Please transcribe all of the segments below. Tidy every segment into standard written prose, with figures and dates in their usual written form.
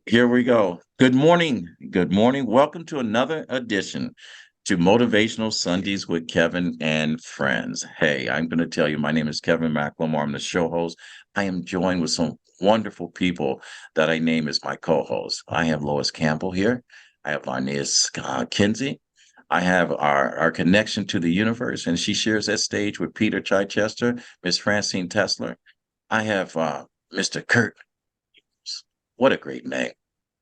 Here we go. Good morning. Good morning. Welcome to another edition to Motivational Sundays with Kevin and Friends. Hey, I'm going to tell you, my name is Kevin McLemore. I'm the show host. I am joined with some wonderful people that I name as my co-hosts. I have Lois Campbell here. I have Arnez Kinsey. I have our connection to the universe, and she shares that stage with Peter Chichester, Miss Francine Tesler. I have Mr. Kurt. What a great name.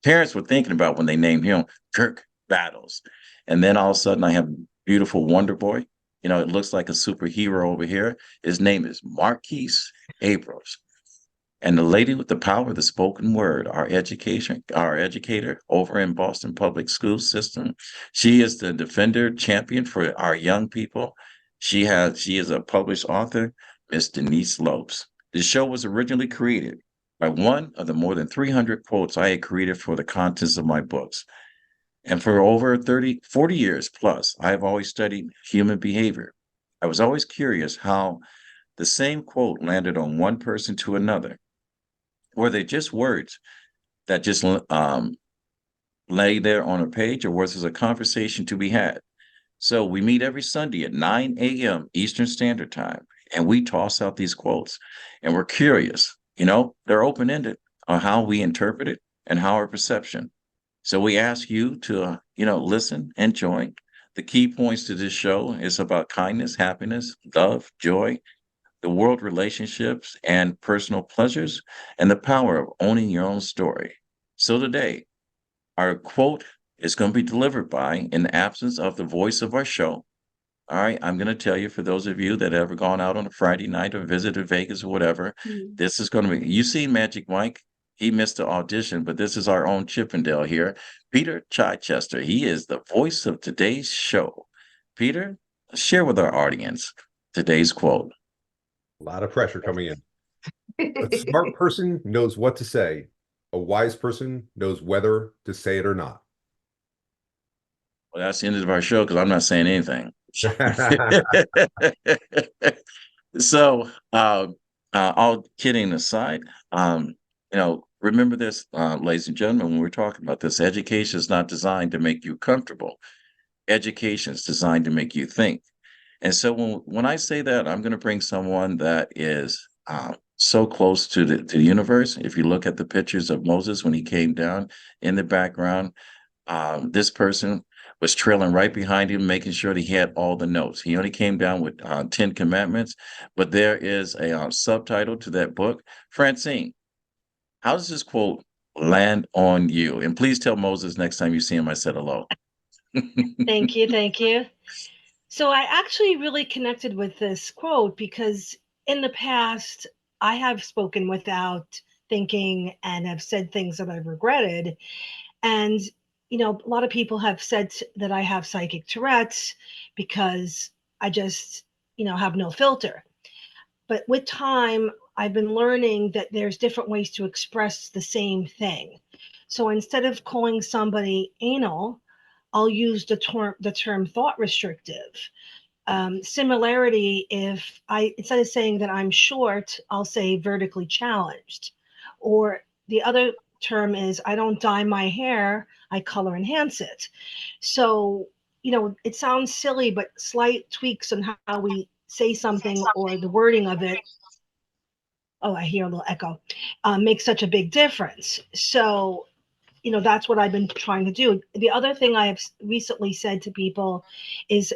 Parents were thinking about when they named him Kirk Battles. And then all of a sudden I have beautiful Wonder Boy. It looks like a superhero over here. His name is Marquise Abrams. And the lady with the power of the spoken word, our educator over in Boston Public School System. She is the defender champion for our young people. She is a published author, Miss Denise Lopes. The show was originally created by one of the more than 300 quotes I had created for the contents of my books. And for over 30, 40 years plus, I have always studied human behavior. I was always curious how the same quote landed on one person to another. Were they just words that just lay there on a page, or was there a conversation to be had? So we meet every Sunday at 9 a.m. Eastern Standard Time, and we toss out these quotes, and we're curious. They're open-ended on how we interpret it and how our perception. So we ask you to, listen and join. The key points to this show is about kindness, happiness, love, joy, the world relationships and personal pleasures, and the power of owning your own story. So today, our quote is going to be delivered by, in the absence of the voice of our show. All right, I'm going to tell you, for those of you that have ever gone out on a Friday night or visited Vegas or whatever, this is going to be, you seen Magic Mike. He missed the audition, but this is our own Chippendale here, Peter Chichester. He is the voice of today's show. Peter, share with our audience today's quote. A lot of pressure coming in. A smart person knows what to say. A wise person knows whether to say it or not. Well, that's the end of our show because I'm not saying anything. So, all kidding aside, remember this, ladies and gentlemen, when we're talking about this, education is not designed to make you comfortable. Education is designed to make you think. And so when I say that, I'm going to bring someone that is so close to the universe. If you look at the pictures of Moses when he came down in the background, this person was trailing right behind him, making sure that he had all the notes. He only came down with 10 commandments, but there is a subtitle to that book. Francine, how does this quote land on you? And please tell Moses next time you see him, I said hello. Thank you. Thank you. So I actually really connected with this quote because in the past, I have spoken without thinking and have said things that I've regretted. And, a lot of people have said that I have psychic Tourette's because I just, have no filter. But with time, I've been learning that there's different ways to express the same thing. So instead of calling somebody anal, I'll use the term thought restrictive. Similarity, if I instead of saying that I'm short, I'll say vertically challenged. Or the other term is I don't dye my hair, I color enhance it. So, it sounds silly, but slight tweaks on how we say something or the wording of it. Oh, I hear a little echo. Makes such a big difference. So, that's what I've been trying to do. The other thing I have recently said to people is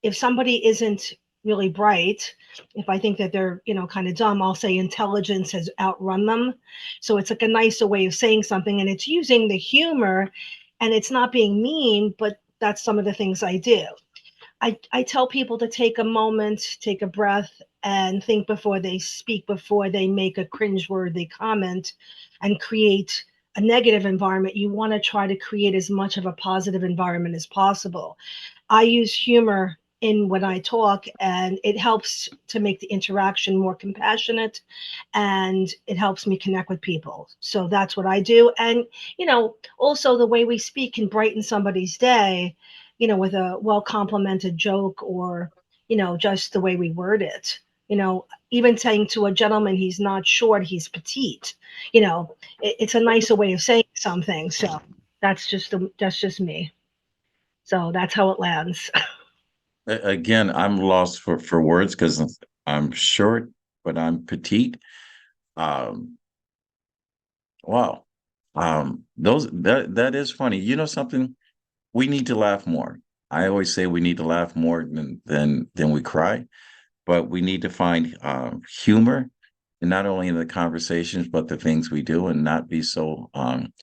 if somebody isn't really bright, if I think that they're, kind of dumb, I'll say intelligence has outrun them. So it's like a nicer way of saying something, and it's using the humor, and it's not being mean, but that's some of the things I do. I tell people to take a moment, take a breath, and think before they speak, before they make a cringeworthy comment and create a negative environment. You want to try to create as much of a positive environment as possible. I use humor in when I talk, and it helps to make the interaction more compassionate, and it helps me connect with people. So that's what I do. And, also the way we speak can brighten somebody's day, with a well complimented joke or, just the way we word it. Even saying to a gentleman, he's not short, he's petite. It's a nicer way of saying something. So that's just me. So that's how it lands. Again, I'm lost for words because I'm short, but I'm petite. Um, wow. That is funny. You know something? We need to laugh more. I always say we need to laugh more than we cry, but we need to find humor, and not only in the conversations, but the things we do, and not be so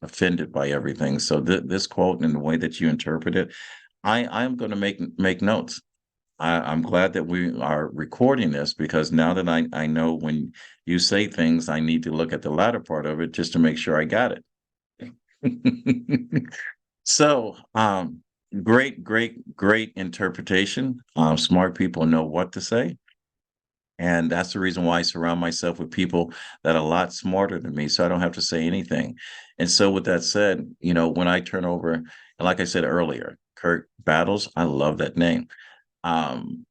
offended by everything. So this quote and the way that you interpret it, I'm going to make notes. I'm glad that we are recording this because now that I know when you say things, I need to look at the latter part of it just to make sure I got it. So, great interpretation. Smart people know what to say. And that's the reason why I surround myself with people that are a lot smarter than me, so I don't have to say anything. And so, with that said, when I turn over, and like I said earlier, Kurt Battles, I love that name. Um,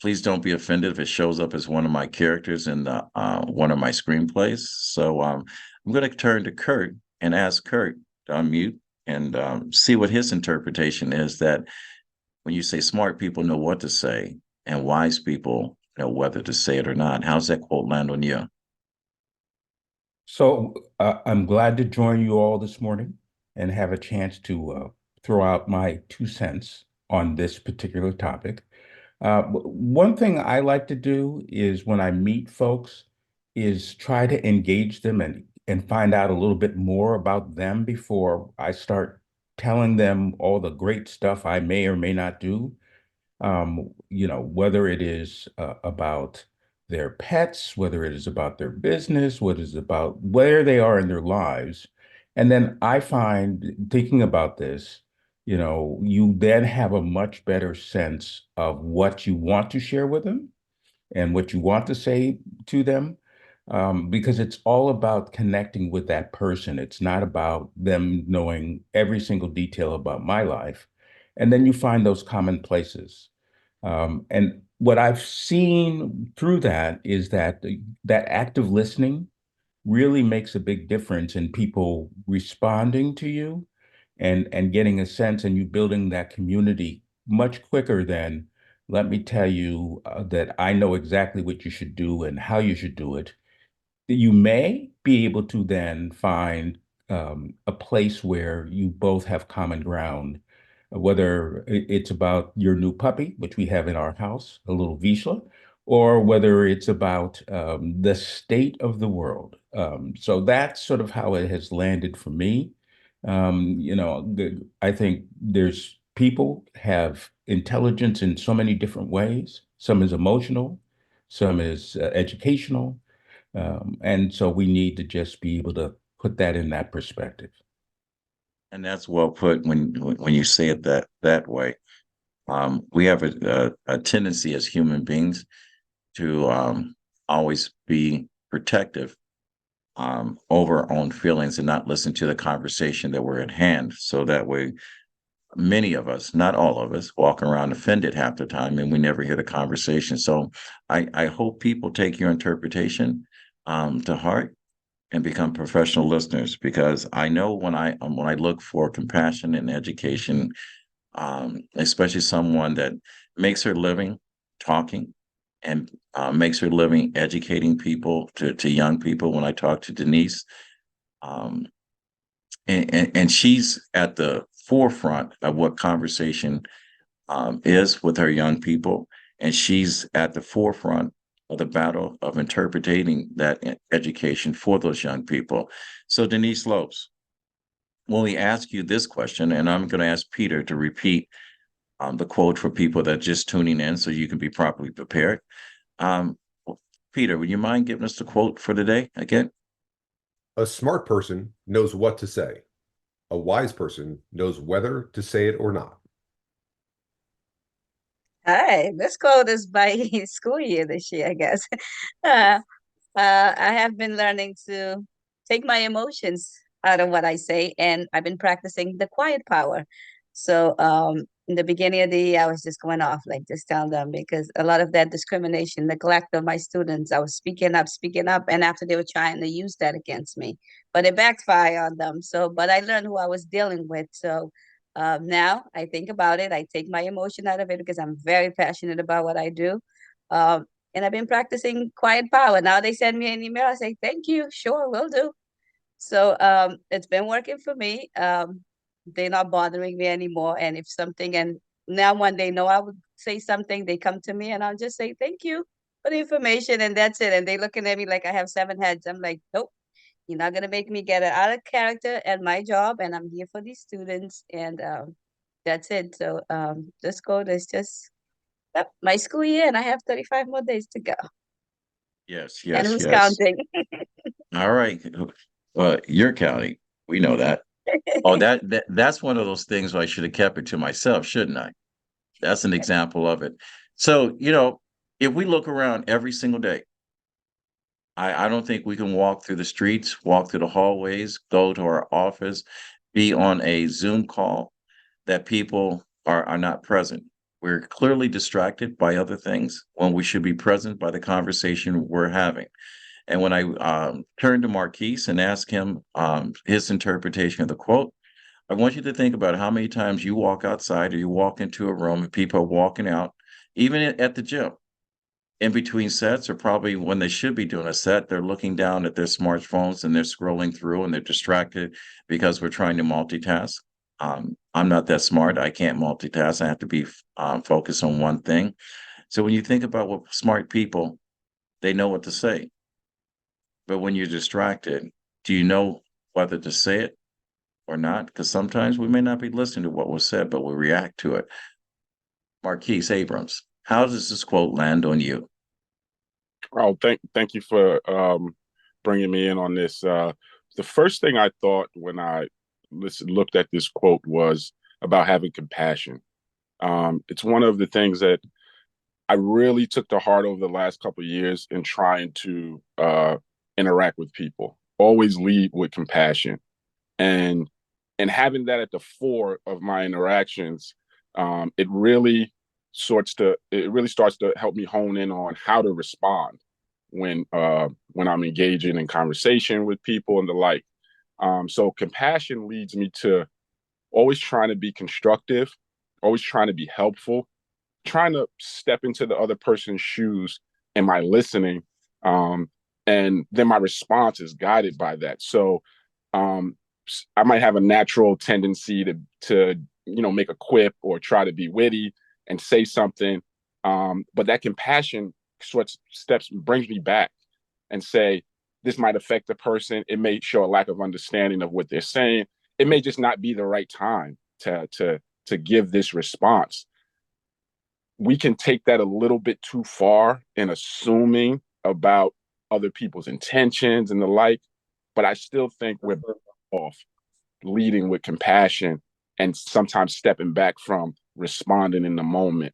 Please don't be offended if it shows up as one of my characters in the one of my screenplays. So I'm going to turn to Kurt and ask Kurt to unmute and see what his interpretation is. That when you say smart people know what to say and wise people know whether to say it or not, how's that quote land on you? So I'm glad to join you all this morning and have a chance to throw out my 2 cents on this particular topic. One thing I like to do is when I meet folks is try to engage them and find out a little bit more about them before I start telling them all the great stuff I may or may not do. Whether it is about their pets, whether it is about their business, what is about where they are in their lives. And then I find thinking about this, you then have a much better sense of what you want to share with them and what you want to say to them. Because it's all about connecting with that person. It's not about them knowing every single detail about my life. And then you find those common places. And what I've seen through that is that that active listening really makes a big difference in people responding to you and getting a sense and you building that community much quicker than let me tell you that I know exactly what you should do and how you should do it. You may be able to then find a place where you both have common ground, whether it's about your new puppy, which we have in our house, a little Vizsla, or whether it's about the state of the world. So that's sort of how it has landed for me. I think there's people have intelligence in so many different ways. Some is emotional, some is educational. And so we need to just be able to put that in that perspective. And that's well put when you say it that way. We have a tendency as human beings to always be protective over our own feelings and not listen to the conversation that we're at hand. So that way, many of us, not all of us, walk around offended half the time and we never hear the conversation. So I hope people take your interpretation to heart and become professional listeners because I know when I look for compassion and education, especially someone that makes her living talking and makes her living educating people to young people. When I talk to Denise, um, and she's at the forefront of what conversation is with her young people, and she's at the forefront of the battle of interpreting that education for those young people. So, Denise Lopes, when we ask you this question, and I'm going to ask Peter to repeat the quote for people that are just tuning in so you can be properly prepared. Um, Peter, would you mind giving us the quote for the day again? A smart person knows what to say. A wise person knows whether to say it or not. Hi, this quote is by school year this year, I guess. Uh, I have been learning to take my emotions out of what I say, and I've been practicing the quiet power. So in the beginning of the year, I was just going off, like just telling them, because a lot of that discrimination, neglect of my students, I was speaking up, and after they were trying to use that against me, but it backfired on them. So, but I learned who I was dealing with. So now I think about it. I take my emotion out of it because I'm very passionate about what I do. Um, and I've been practicing quiet power. Now they send me an email. I say, thank you. Sure, will do. So it's been working for me. They're not bothering me anymore. And if something, and now when they know I would say something, they come to me and I'll just say, thank you for the information. And that's it. And they looking at me like I have 7 heads. I'm like, nope, you're not going to make me get it out of character at my job. And I'm here for these students. And that's it. So this code is just my school year, and I have 35 more days to go. Yes, And yes, who's yes. counting? All right. You're counting. We know that. Oh, that's one of those things where I should have kept it to myself, shouldn't I? That's an example of it. So, if we look around every single day, I don't think we can walk through the streets, walk through the hallways, go to our office, be on a Zoom call that people are not present. We're clearly distracted by other things when we should be present by the conversation we're having. And when I turned to Marquise and asked him his interpretation of the quote, I want you to think about how many times you walk outside or you walk into a room and people are walking out, even at the gym. In between sets, or probably when they should be doing a set, they're looking down at their smartphones and they're scrolling through and they're distracted because we're trying to multitask. I'm not that smart. I can't multitask. I have to be focused on one thing. So when you think about what smart people, they know what to say. But when you're distracted, do you know whether to say it or not? Because sometimes we may not be listening to what was said, but we react to it. Marquise Abrams, how does this quote land on you? Oh, thank you for bringing me in on this. The first thing I thought when I looked at this quote was about having compassion. It's one of the things that I really took to heart over the last couple of years in trying to interact with people. Always lead with compassion, and having that at the fore of my interactions, it really starts to help me hone in on how to respond when I'm engaging in conversation with people and the like. So compassion leads me to always trying to be constructive, always trying to be helpful, trying to step into the other person's shoes in my listening. And then my response is guided by that. So I might have a natural tendency to make a quip or try to be witty and say something. But that compassion brings me back and say, this might affect the person. It may show a lack of understanding of what they're saying. It may just not be the right time to give this response. We can take that a little bit too far in assuming about other people's intentions and the like, but I still think we're off leading with compassion and sometimes stepping back from responding in the moment,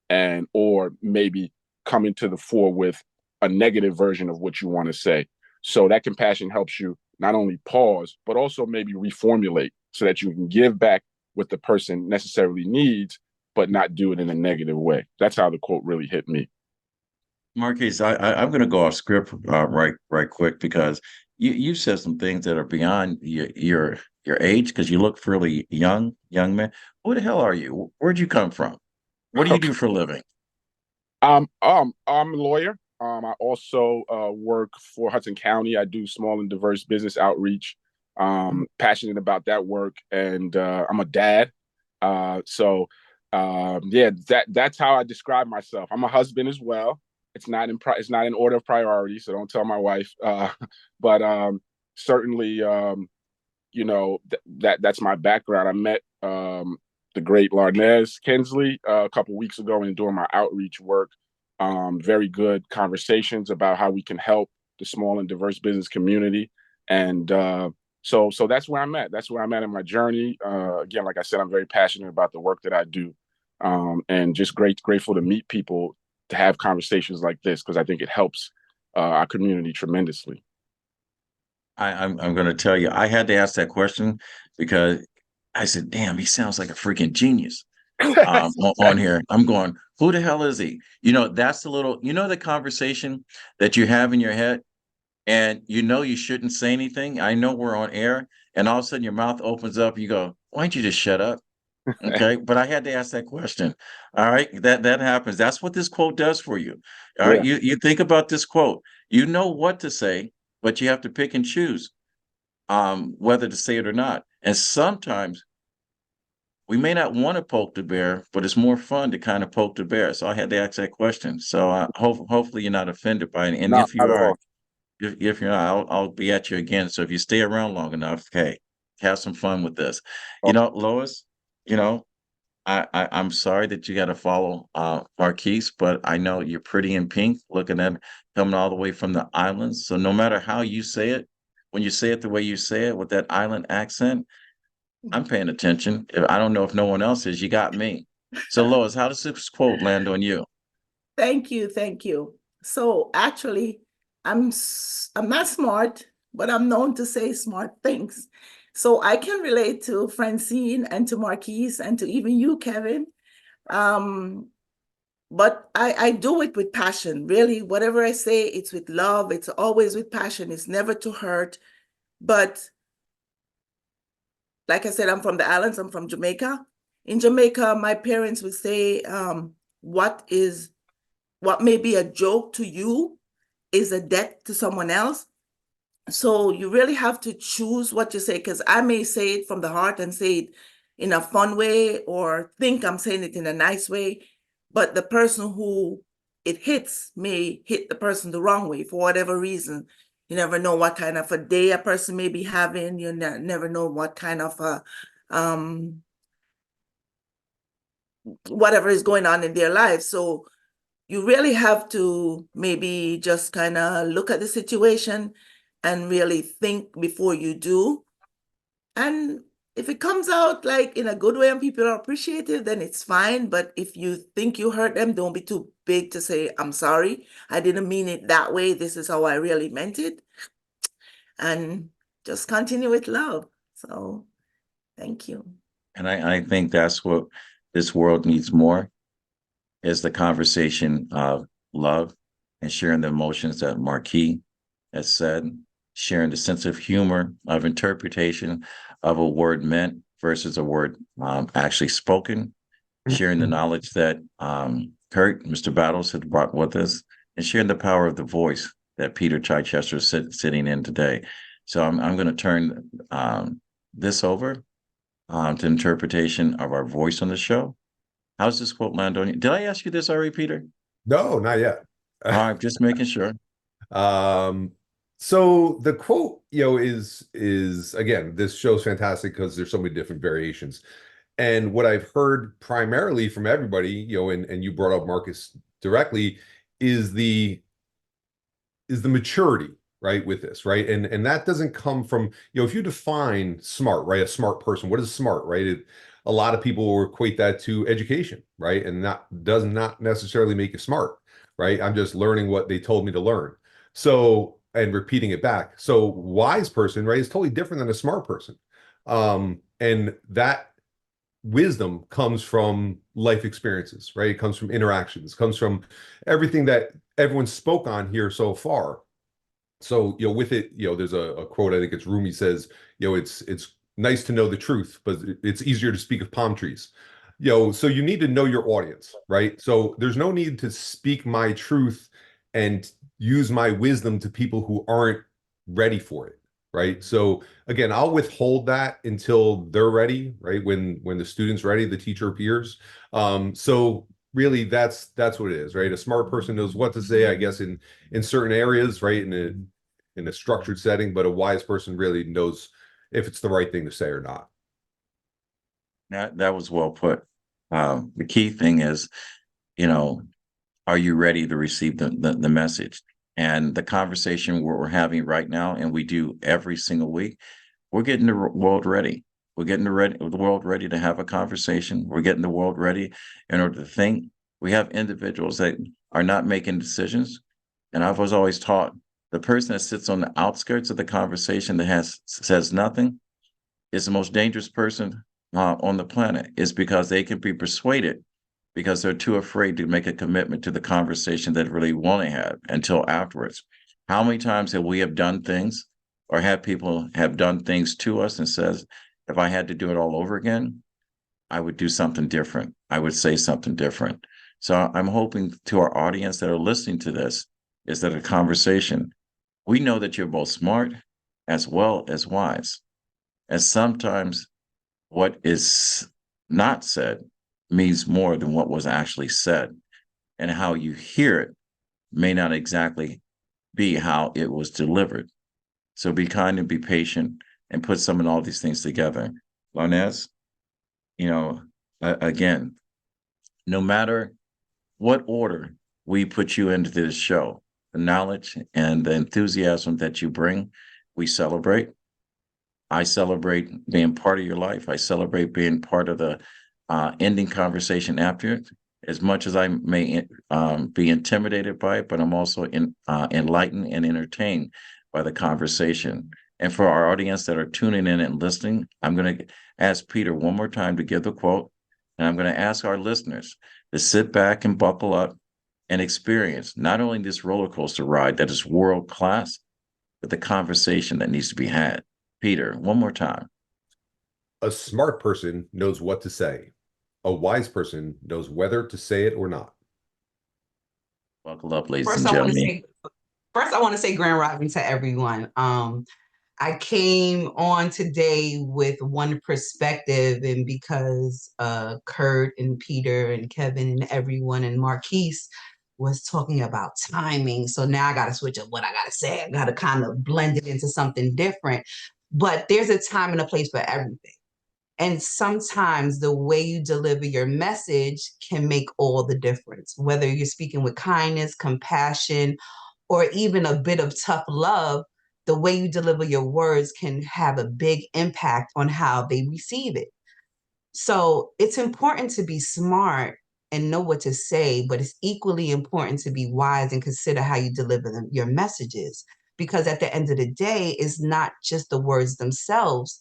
and or maybe coming to the fore with a negative version of what you want to say. So that compassion helps you not only pause, but also maybe reformulate so that you can give back what the person necessarily needs, but not do it in a negative way. That's how the quote really hit me. Marquise, I'm going to go off script right quick because you said some things that are beyond your age because you look fairly young man. Who the hell are you? Where'd you come from? What do you do for a living? I'm a lawyer. I also work for Hudson County. I do small and diverse business outreach. Passionate about that work, and I'm a dad. So that's how I describe myself. I'm a husband as well. It's not in order of priority, so don't tell my wife. But certainly, that's my background. I met the great Larnez Kinsley a couple weeks ago and doing my outreach work. Very good conversations about how we can help the small and diverse business community. And so that's where I'm at. That's where I'm at in my journey. Again, like I said, I'm very passionate about the work that I do, and just grateful to meet people, to have conversations like this, because I think it helps our community tremendously. I'm going to tell you, I had to ask that question because I said, damn, he sounds like a freaking genius on here. I'm going, who the hell is he? That's the little, the conversation that you have in your head, and you shouldn't say anything. I know we're on air, and all of a sudden your mouth opens up. You go, why don't you just shut up? Okay, but I had to ask that question. All right, that happens. That's what this quote does for you. All right, Yeah. you think about this quote. You know what to say, but you have to pick and choose whether to say it or not. And sometimes we may not want to poke the bear, but it's more fun to kind of poke the bear. So I had to ask that question. So hopefully you're not offended by it. And Not if you at are, all. if you're not, I'll be at you again. So if you stay around long enough, hey, have some fun with this. Lois, you know, I'm sorry that you got to follow Marquise, but I know you're pretty in pink, looking at coming all the way from the islands. So no matter how you say it, when you say it the way you say it with that island accent, I'm paying attention. I don't know if no one else is. You got me. So Lois, how does this quote land on you? Thank you, thank you. So actually, I'm not smart, but I'm known to say smart things. So I can relate to Francine and to Marquise and to even you, Kevin. Um, but I do it with passion. Really, whatever I say, it's with love. It's always with passion. It's never to hurt. But like I said, I'm from the islands. I'm from Jamaica. In Jamaica, my parents would say, what may be a joke to you is a debt to someone else. So you really have to choose what you say, because I may say it from the heart and say it in a fun way or think I'm saying it in a nice way, but the person who it hits may hit the person the wrong way for whatever reason. You never know what kind of a day a person may be having. You never know what kind of whatever is going on in their lives. So you really have to maybe just kind of look at the situation and really think before you do. And if it comes out like in a good way and people are appreciative, then it's fine. But if you think you hurt them, don't be too big to say, I'm sorry. I didn't mean it that way. This is how I really meant it. And just continue with love. So thank you. And I think that's what this world needs more, is the conversation of love and sharing the emotions that Marquis has said, sharing the sense of humor of interpretation of a word meant versus a word actually spoken, sharing the knowledge that Kurt, Mr. Battles, had brought with us, and sharing the power of the voice that Peter Chichester is sitting in today. So I'm going to turn this over to interpretation of our voice on the show. How's this quote land on you? Did I ask you this already, Peter? No, not yet. All right, just making sure. So the quote, is again, this show's fantastic because there's so many different variations. And what I've heard primarily from everybody, and you brought up Marcus directly, is the maturity, right, with this, right? And that doesn't come from, if you define smart, right, a smart person, what is smart, right? A lot of people will equate that to education, right? And that does not necessarily make you smart, right? I'm just learning what they told me to learn. So, and repeating it back. So wise person, right, is totally different than a smart person. And that wisdom comes from life experiences, right? It comes from interactions, comes from everything that everyone spoke on here so far. So, with it, there's a quote, I think it's Rumi says, it's nice to know the truth, but it's easier to speak of palm trees. So you need to know your audience, right? So there's no need to speak my truth and use my wisdom to people who aren't ready for it, right? So again, I'll withhold that until they're ready, right? When the student's ready, the teacher appears. So really that's what it is, right? A smart person knows what to say, I guess, in certain areas, right? In a structured setting, but a wise person really knows if it's the right thing to say or not. That was well put. The key thing is, are you ready to receive the message? And the conversation we're having right now, and we do every single week, we're getting the world ready. We're getting the world ready to have a conversation. We're getting the world ready in order to think. We have individuals that are not making decisions. And I was always taught the person that sits on the outskirts of the conversation that says nothing is the most dangerous person on the planet is because they can be persuaded because they're too afraid to make a commitment to the conversation that really want to have until afterwards. How many times have we have done things or have people have done things to us and says, if I had to do it all over again, I would do something different. I would say something different. So I'm hoping to our audience that are listening to this is that a conversation, we know that you're both smart as well as wise. And sometimes what is not said means more than what was actually said. And how you hear it may not exactly be how it was delivered. So be kind and be patient and put some of all these things together. Larnez, again, no matter what order we put you into this show, the knowledge and the enthusiasm that you bring, we celebrate. I celebrate being part of your life. I celebrate being part of the ending conversation after it. As much as I may be intimidated by it, but I'm also enlightened and entertained by the conversation. And for our audience that are tuning in and listening, I'm going to ask Peter one more time to give the quote. And I'm going to ask our listeners to sit back and buckle up and experience not only this roller coaster ride that is world class, but the conversation that needs to be had. Peter, one more time. A smart person knows what to say. A wise person knows whether to say it or not. Buckle up, ladies First, and gentlemen. I want to say grand rising to everyone. I came on today with one perspective, and because Kurt and Peter and Kevin and everyone and Marquise was talking about timing, so now I got to switch up what I got to say. I got to kind of blend it into something different. But there's a time and a place for everything. And sometimes the way you deliver your message can make all the difference, whether you're speaking with kindness, compassion, or even a bit of tough love. The way you deliver your words can have a big impact on how they receive it. So it's important to be smart and know what to say, but it's equally important to be wise and consider how you deliver your messages. Because at the end of the day, it's not just the words themselves.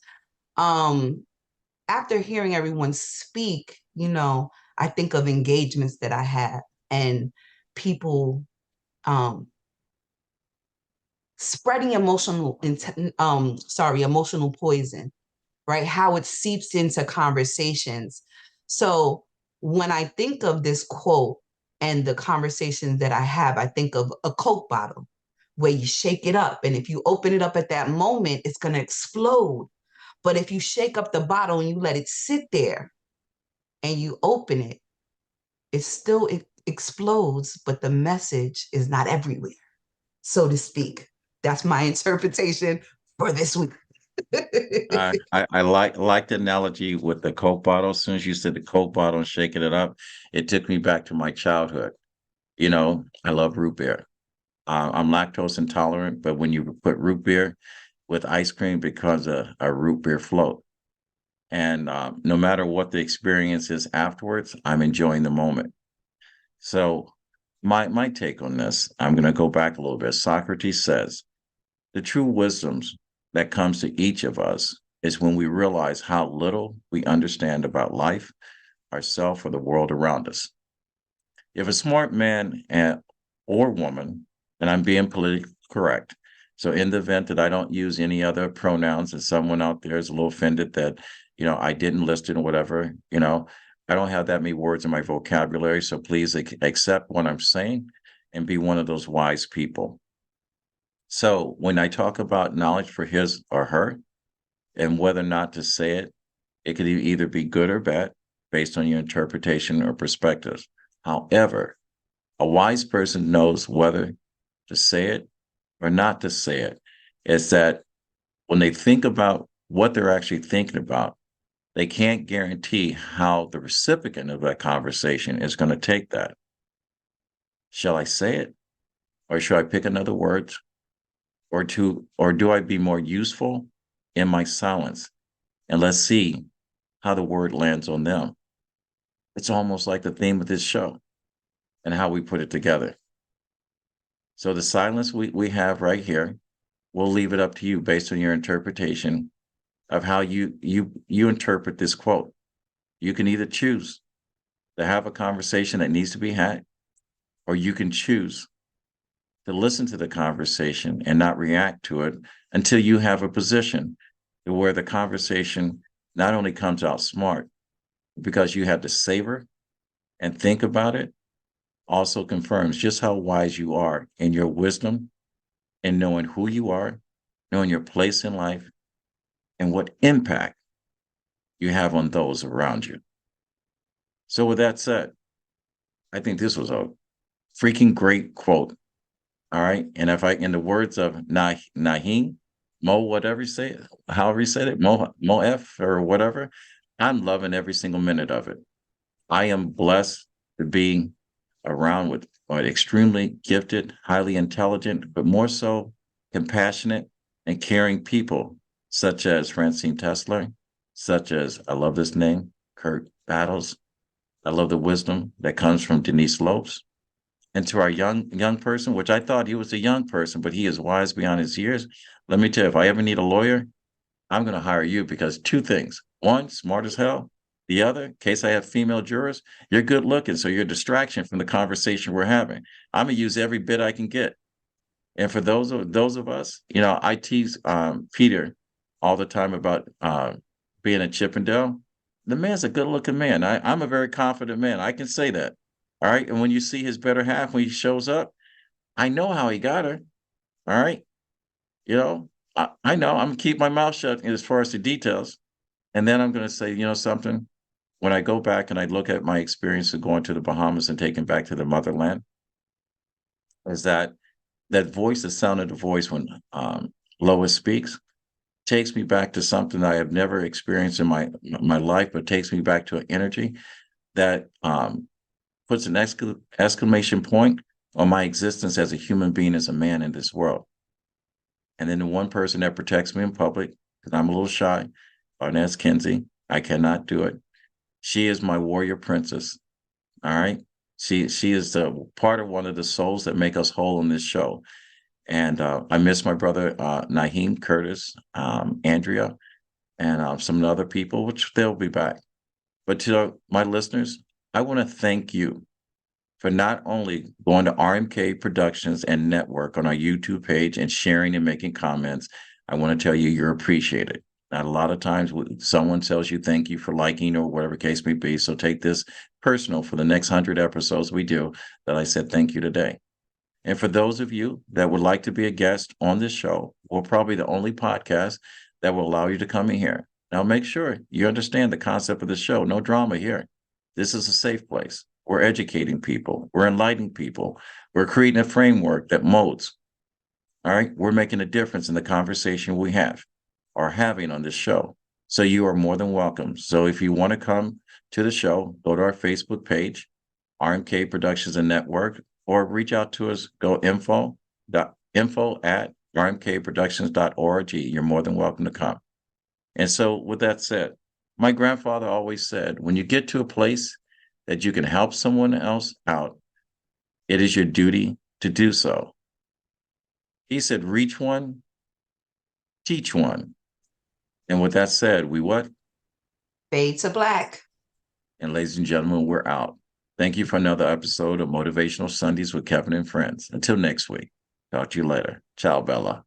After hearing everyone speak, I think of engagements that I have and people spreading emotional poison, right? How it seeps into conversations. So when I think of this quote and the conversations that I have, I think of a Coke bottle where you shake it up. And if you open it up at that moment, it's going to explode. But if you shake up the bottle and you let it sit there and you open it, it explodes, but the message is not everywhere, so to speak. That's my interpretation for this week. I like the analogy with the Coke bottle. As soon as you said the Coke bottle and shaking it up, it took me back to my childhood. I love root beer. I'm lactose intolerant, but when you put root beer with ice cream, becomes a root beer float. And no matter what the experience is afterwards, I'm enjoying the moment. So my take on this, I'm going to go back a little bit. Socrates says, the true wisdoms that comes to each of us is when we realize how little we understand about life, ourselves, or the world around us. If a smart man or woman, and I'm being politically correct, so in the event that I don't use any other pronouns and someone out there is a little offended that, I didn't list it or whatever, I don't have that many words in my vocabulary. So please accept what I'm saying and be one of those wise people. So when I talk about knowledge for his or her and whether or not to say it, it could either be good or bad based on your interpretation or perspectives. However, a wise person knows whether to say it or not to say it. It's that when they think about what they're actually thinking about, they can't guarantee how the recipient of that conversation is going to take that. Shall I say it? Or should I pick another word? Or do I be more useful in my silence? And let's see how the word lands on them. It's almost like the theme of this show and how we put it together. So the silence we have right here, we'll leave it up to you based on your interpretation of how you interpret this quote. You can either choose to have a conversation that needs to be had, or you can choose to listen to the conversation and not react to it until you have a position where the conversation not only comes out smart, because you have to savor and think about it, also confirms just how wise you are in your wisdom and knowing who you are, knowing your place in life, and what impact you have on those around you. So with that said, I think this was a freaking great quote. All right. And if I, in the words of Naheem, Mo, whatever you say, however you said it, Mo F or whatever, I'm loving every single minute of it. I am blessed to be around with extremely gifted, highly intelligent, but more so compassionate and caring people, such as Francine Tesler, such as, I love this name, Kurt Battles. I love the wisdom that comes from Denise Lopes. And to our young person, which I thought he was a young person, but he is wise beyond his years. Let me tell you, if I ever need a lawyer, I'm going to hire you, because two things. One, smart as hell. The other, in case I have female jurors, you're good looking, so you're a distraction from the conversation we're having. I'm going to use every bit I can get. And for those of us, I tease Peter all the time about being a Chippendale. The man's a good looking man. I'm a very confident man. I can say that. All right. And when you see his better half, when he shows up, I know how he got her. All right. I know I'm gonna keep my mouth shut as far as the details. And then I'm going to say, something, when I go back and I look at my experience of going to the Bahamas and taking back to the motherland, is that voice, the sound of the voice when Lois speaks, takes me back to something I have never experienced in my life, but takes me back to an energy that puts an exclamation point on my existence as a human being, as a man in this world. And then the one person that protects me in public, because I'm a little shy, Barnes Kinsey, I cannot do it. She is my warrior princess. All right. She is the part of one of the souls that make us whole in this show. And I miss my brother, Naheem, Curtis, Andrea, and some other people, which they'll be back. But to my listeners, I want to thank you for not only going to RMK Productions and Network on our YouTube page and sharing and making comments. I want to tell you, you're appreciated. Not a lot of times someone tells you thank you for liking or whatever case may be. So take this personal for the next 100 episodes we do, that I said thank you today. And for those of you that would like to be a guest on this show, we're probably the only podcast that will allow you to come in here. Now, make sure you understand the concept of the show. No drama here. This is a safe place. We're educating people. We're enlightening people. We're creating a framework that molds. All right. We're making a difference in the conversation we are having on this show. So you are more than welcome. So if you want to come to the show, go to our Facebook page, RMK Productions and Network, or reach out to us. Go info@rmkproductions.org. You're more than welcome to come. And so with that said, my grandfather always said, when you get to a place that you can help someone else out, it is your duty to do so. He said, reach one, teach one. And with that said, we what? Fade to black. And ladies and gentlemen, we're out. Thank you for another episode of Motivational Sundays with Kevin and Friends. Until next week, talk to you later. Ciao, Bella.